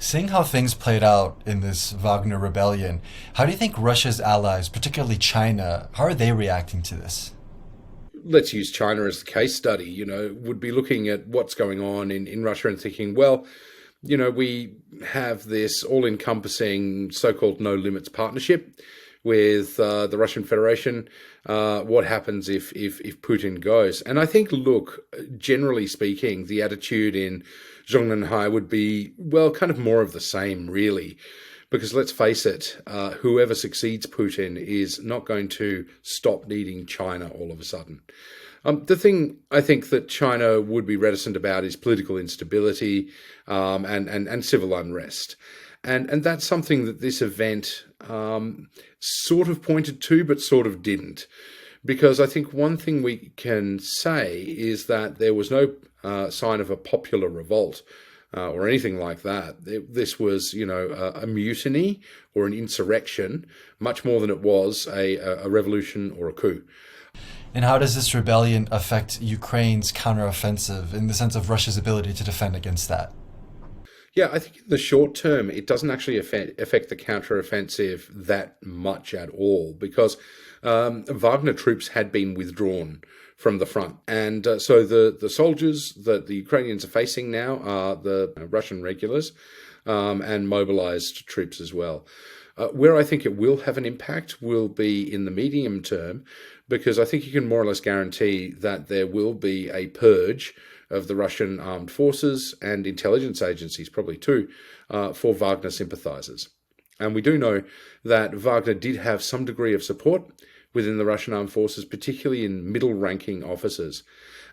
Seeing how things played out in this Wagner rebellion, how do you think Russia's allies, particularly China, how are they reacting to this? Let's use China as the case study, would be looking at what's going on in Russia and thinking, well, we have this all encompassing so called no limits partnership with the Russian Federation. What happens if Putin goes? And I think, look, generally speaking, the attitude in Zhongnanhai would be, well, kind of more of the same, really. Because let's face it, whoever succeeds Putin is not going to stop needing China all of a sudden. The thing I think that China would be reticent about is political instability and civil unrest. And that's something that this event sort of pointed to, but sort of didn't. Because I think one thing we can say is that there was no sign of a popular revolt or anything like that. This was, a mutiny or an insurrection, much more than it was a revolution or a coup. And how does this rebellion affect Ukraine's counteroffensive in the sense of Russia's ability to defend against that? Yeah, I think in the short term, it doesn't actually affect the counteroffensive that much at all because Wagner troops had been withdrawn from the front. And so the soldiers that the Ukrainians are facing now are the Russian regulars and mobilized troops as well. Where I think it will have an impact will be in the medium term, because I think you can more or less guarantee that there will be a purge of the Russian armed forces and intelligence agencies, probably too, for Wagner sympathizers. And we do know that Wagner did have some degree of support within the Russian armed forces, particularly in middle-ranking officers.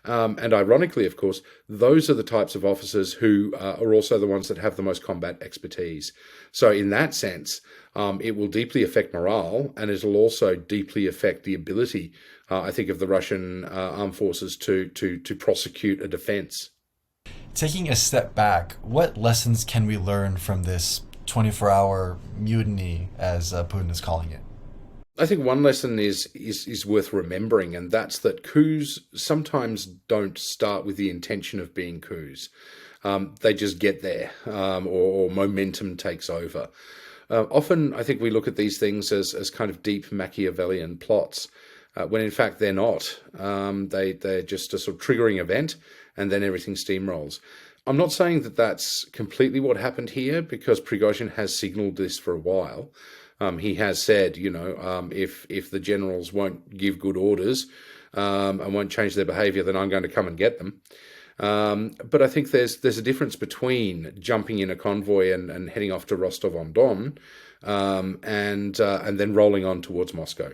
And ironically, of course, those are the types of officers who are also the ones that have the most combat expertise. So in that sense, it will deeply affect morale, and it will also deeply affect the ability, I think, of the Russian armed forces to prosecute a defense. Taking a step back, what lessons can we learn from this 24-hour mutiny, as Putin is calling it? I think one lesson is worth remembering, and that's that coups sometimes don't start with the intention of being coups. They just get there, or momentum takes over. Often, I think we look at these things as kind of deep Machiavellian plots, when in fact they're not. They're just a sort of triggering event, and then everything steamrolls. I'm not saying that that's completely what happened here, because Prigozhin has signaled this for a while. He has said, if the generals won't give good orders and won't change their behaviour, then I'm going to come and get them. But I think there's a difference between jumping in a convoy and heading off to Rostov-on-Don and then rolling on towards Moscow.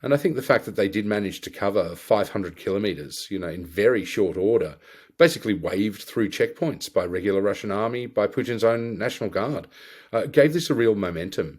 And I think the fact that they did manage to cover 500 kilometres, in very short order, basically waved through checkpoints by regular Russian army, by Putin's own National Guard, gave this a real momentum.